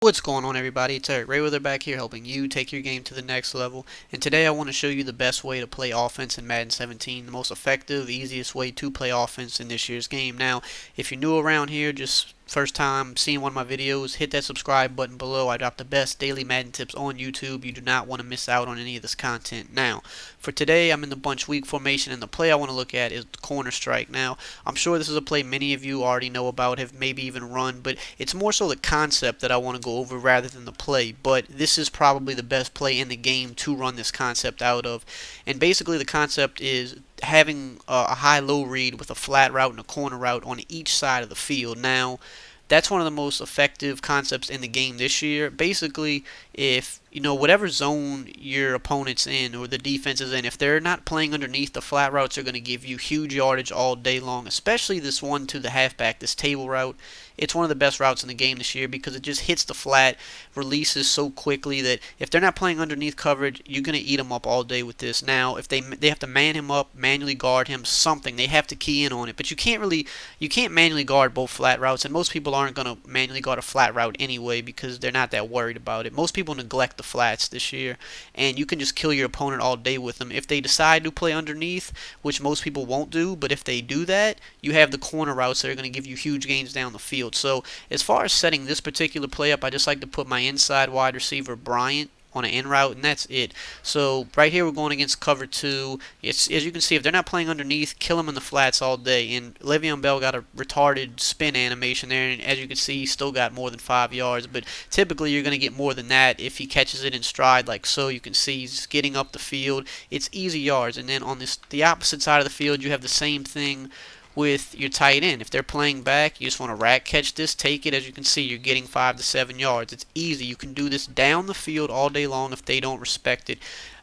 What's going on, everybody? It's EricRayweather back here helping you take your game to the next level. And today I want to show you the best way to play offense in Madden 17, the most effective, easiest way to play offense in this year's game. Now, if you're new around here, just first time seeing one of my videos, hit that subscribe button below. I drop the best daily Madden tips on YouTube. You do not want to miss out on any of this content. Now, for today, I'm in the bunch weak formation, and the play I want to look at is the corner strike. Now, I'm sure this is a play many of you already know about, have maybe even run, but it's more so the concept that I want to go over rather than the play. But this is probably the best play in the game to run this concept out of. And basically, the concept is having a high-low read with a flat route and a corner route on each side of the field. Now, that's one of the most effective concepts in the game this year. Basically, if whatever zone your opponent's in or the defense is in, if they're not playing underneath, the flat routes are going to give you huge yardage all day long, especially this one to the halfback, this table route. It's one of the best routes in the game this year because it just hits the flat, releases so quickly that if they're not playing underneath coverage, you're going to eat them up all day with this. Now, if they have to man him up, manually guard him, something, they have to key in on it. But you can't manually guard both flat routes, and most people aren't going to manually guard a flat route anyway because they're not that worried about it. Most people neglect the flats this year, and you can just kill your opponent all day with them. If they decide to play underneath, which most people won't do, but if they do that, you have the corner routes that are going to give you huge gains down the field. So as far as setting this particular play up, I just like to put my inside wide receiver Bryant on an in route, and that's it. So right here we're going against cover 2. It's, as you can see, if they're not playing underneath, kill them in the flats all day. And Le'Veon Bell got a retarded spin animation there, and as you can see, he still got more than 5 yards. But typically you're going to get more than that if he catches it in stride like so. You can see he's getting up the field. It's easy yards. And then on the opposite side of the field, you have the same thing with your tight end. If they're playing back, you just want to rack catch this, take it. As you can see, you're getting 5 to 7 yards. It's easy. You can do this down the field all day long if they don't respect it.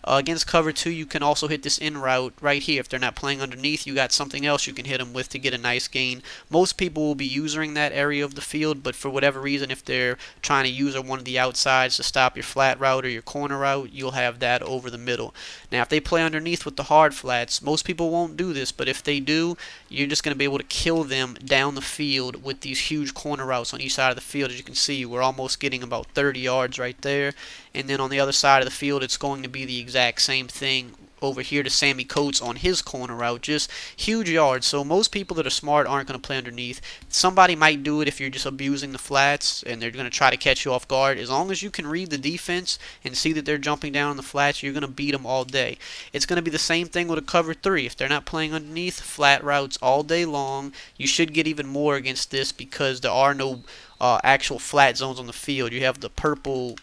Against cover 2, you can also hit this in route right here. If they're not playing underneath, you got something else you can hit them with to get a nice gain. Most people will be using that area of the field, but for whatever reason, if they're trying to use one of the outsides to stop your flat route or your corner route, you'll have that over the middle. Now, if they play underneath with the hard flats, most people won't do this, but if they do, you're just going to be able to kill them down the field with these huge corner routes on each side of the field. As you can see, we're almost getting about 30 yards right there. And then on the other side of the field, it's going to be the exact same thing over here to Sammy Coates on his corner route. Just huge yards. So most people that are smart aren't going to play underneath. Somebody might do it if you're just abusing the flats and they're going to try to catch you off guard. As long as you can read the defense and see that they're jumping down on the flats, you're going to beat them all day. It's going to be the same thing with a cover 3. If they're not playing underneath, flat routes all day long. You should get even more against this because there are no actual flat zones on the field. You have the purple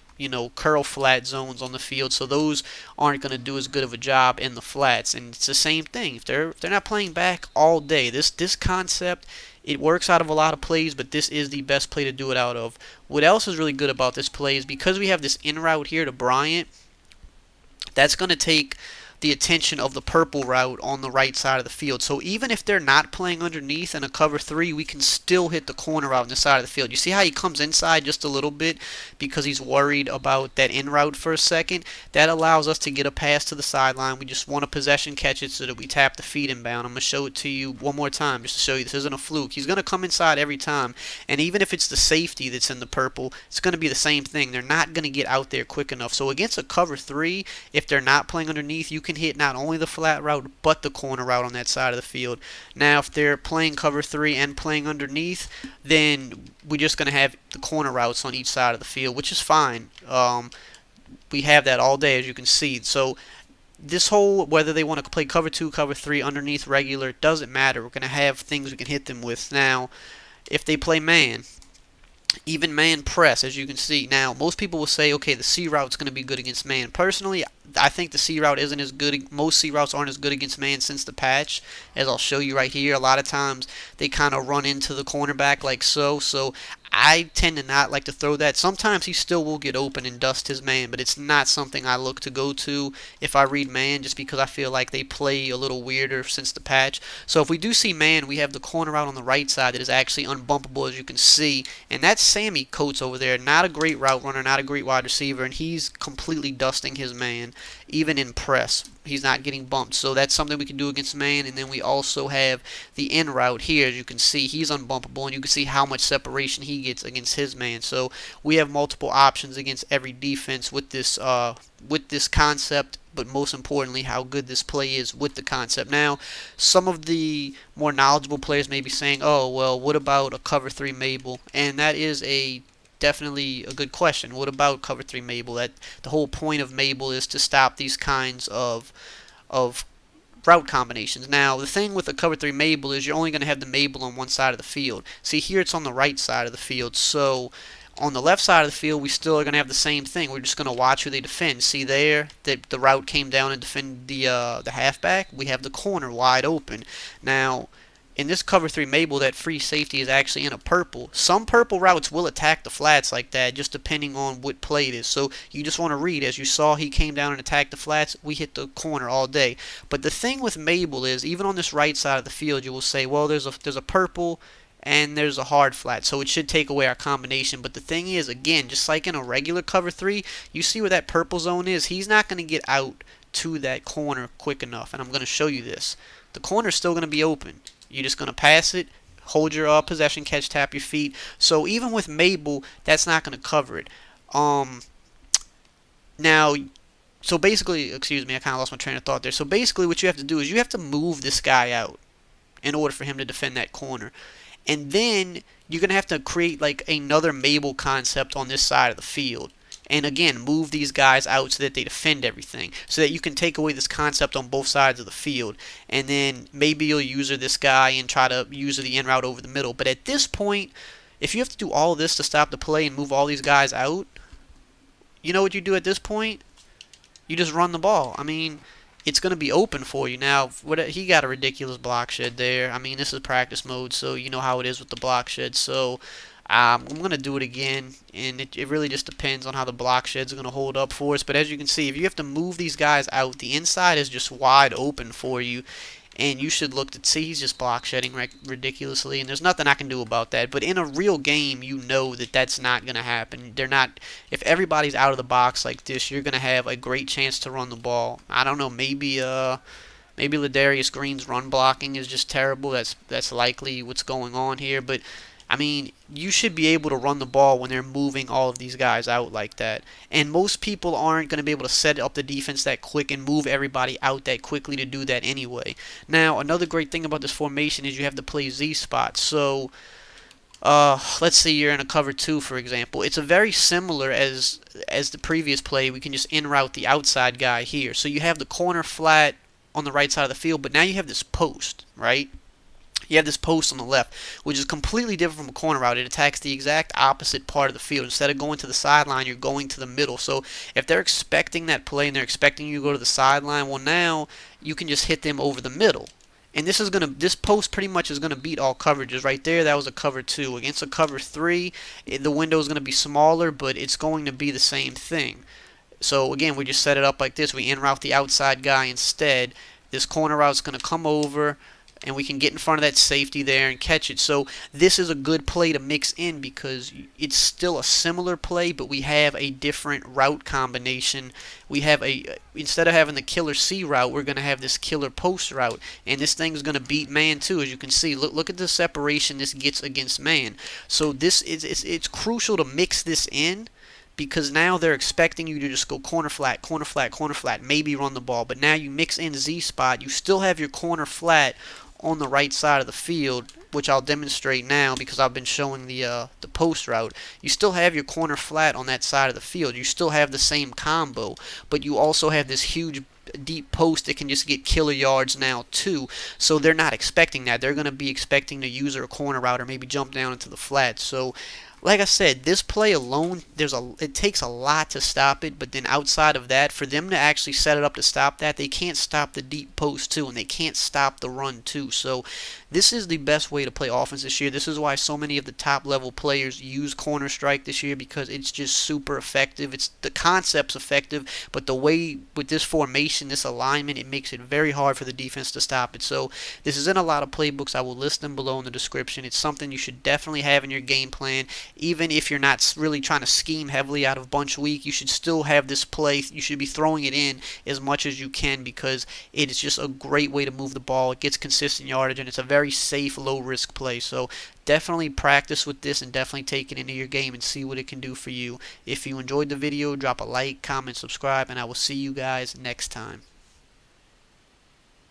curl flat zones on the field, so those aren't going to do as good of a job in the flats. And it's the same thing if they're not playing back all day. This concept, it works out of a lot of plays, but this is the best play to do it out of. What else is really good about this play is because we have this in route here to Bryant, that's going to take the attention of the purple route on the right side of the field. So even if they're not playing underneath in a cover 3, we can still hit the corner route on the side of the field. You see how he comes inside just a little bit because he's worried about that in route for a second? That allows us to get a pass to the sideline. We just want a possession catch it so that we tap the feed inbound. I'm going to show it to you one more time just to show you this isn't a fluke. He's going to come inside every time, and even if it's the safety that's in the purple, it's going to be the same thing. They're not going to get out there quick enough. So against a cover 3, if they're not playing underneath, you can hit not only the flat route but the corner route on that side of the field. Now, if they're playing cover 3 and playing underneath, then we're just going to have the corner routes on each side of the field, which is fine. We have that all day, as you can see. So this whole, whether they want to play cover 2, cover 3, underneath, regular, it doesn't matter. We're going to have things we can hit them with. Now, if they play man, even man press, as you can see. Now, most people will say, okay, the C route's going to be good against man. Personally, I think the C route isn't as good. Most C routes aren't as good against man since the patch, as I'll show you right here. A lot of times they kind of run into the cornerback like so. So I tend to not like to throw that. Sometimes he still will get open and dust his man, but it's not something I look to go to if I read man, just because I feel like they play a little weirder since the patch. So if we do see man, we have the corner out on the right side that is actually unbumpable, as you can see, and that's Sammy Coates over there. Not a great route runner, not a great wide receiver, and he's completely dusting his man. even in press. He's not getting bumped. So that's something we can do against man. And then we also have the in route here. As you can see, he's unbumpable, and you can see how much separation he gets against his man. So we have multiple options against every defense with this concept, but most importantly, how good this play is with the concept. Now, some of the more knowledgeable players may be saying, oh, well, what about a cover 3 Mabel? And that is definitely a good question. What about cover 3 Mabel? That the whole point of Mabel is to stop these kinds of route combinations. Now, the thing with the cover 3 Mabel is you're only going to have the Mabel on one side of the field. See, here it's on the right side of the field, so on the left side of the field, we still are going to have the same thing. We're just going to watch who they defend. See there, the route came down and defended the halfback. We have the corner wide open. Now, in this cover 3 Mabel, that free safety is actually in a purple. Some purple routes will attack the flats like that, just depending on what play it is. So you just want to read. As you saw, he came down and attacked the flats. We hit the corner all day. But the thing with Mabel is, even on this right side of the field, you will say, well, there's a purple and there's a hard flat, so it should take away our combination. But the thing is, again, just like in a regular cover 3, you see where that purple zone is. He's not going to get out to that corner quick enough, and I'm going to show you this. The corner's still going to be open. You're just going to pass it, hold your possession catch, tap your feet. So even with Mabel, that's not going to cover it. Now, so basically, excuse me, I kind of lost my train of thought there. So basically what you have to do is you have to move this guy out in order for him to defend that corner. And then you're going to have to create like another Mabel concept on this side of the field. And again, move these guys out so that they defend everything. So that you can take away this concept on both sides of the field. And then maybe you'll user this guy and try to user the in route over the middle. But at this point, if you have to do all this to stop the play and move all these guys out, you know what you do at this point? You just run the ball. I mean, it's going to be open for you. Now, he got a ridiculous block shed there. I mean, this is practice mode, so you know how it is with the block shed. So I'm going to do it again, and it really just depends on how the block sheds are going to hold up for us. But as you can see, if you have to move these guys out, the inside is just wide open for you. And you should look to see he's just block shedding ridiculously, and there's nothing I can do about that. But in a real game, you know that that's not going to happen. They're not. If everybody's out of the box like this, you're going to have a great chance to run the ball. I don't know. Maybe Ladarius Green's run blocking is just terrible. That's likely what's going on here. But I mean, you should be able to run the ball when they're moving all of these guys out like that. And most people aren't going to be able to set up the defense that quick and move everybody out that quickly to do that anyway. Now, another great thing about this formation is you have to play Z spot. So, let's say you're in a cover 2, for example. It's a very similar as the previous play. We can just in route the outside guy here. So you have the corner flat on the right side of the field, but now you have this post, right? You have this post on the left, which is completely different from a corner route. It attacks the exact opposite part of the field. Instead of going to the sideline, you're going to the middle. So if they're expecting that play and they're expecting you to go to the sideline, well, now you can just hit them over the middle. And this post pretty much is gonna beat all coverages right there. That was a cover 2. Against a cover 3, the window is gonna be smaller, but it's going to be the same thing. So again, we just set it up like this. We in route the outside guy instead. This corner route is gonna come over, and we can get in front of that safety there and catch it. So this is a good play to mix in because it's still a similar play, but we have a different route combination. We have instead of having the killer C route, we're going to have this killer post route, and this thing is going to beat man too. As you can see, look at the separation this gets against man. So this it's crucial to mix this in, because now they're expecting you to just go corner flat, corner flat, corner flat, maybe run the ball. But now you mix in Z spot, you still have your corner flat on the right side of the field, which I'll demonstrate now because I've been showing the post route. You still have your corner flat on that side of the field. You still have the same combo, but you also have this huge deep post that can just get killer yards now too. So they're not expecting that. They're going to be expecting to use a corner route or maybe jump down into the flat. So like I said, this play alone, it takes a lot to stop it, but then outside of that, for them to actually set it up to stop that, they can't stop the deep post too, and they can't stop the run too. So this is the best way to play offense this year. This is why so many of the top level players use corner strike this year, because it's just super effective. The concept's effective, but the way with this formation, this alignment, it makes it very hard for the defense to stop it. So this is in a lot of playbooks. I will list them below in the description. It's something you should definitely have in your game plan. even if you're not really trying to scheme heavily out of bunch week, you should still have this play. You should be throwing it in as much as you can because it is just a great way to move the ball. It gets consistent yardage, and it's a very safe, low-risk play. So definitely practice with this and definitely take it into your game and see what it can do for you. If you enjoyed the video, drop a like, comment, subscribe, and I will see you guys next time.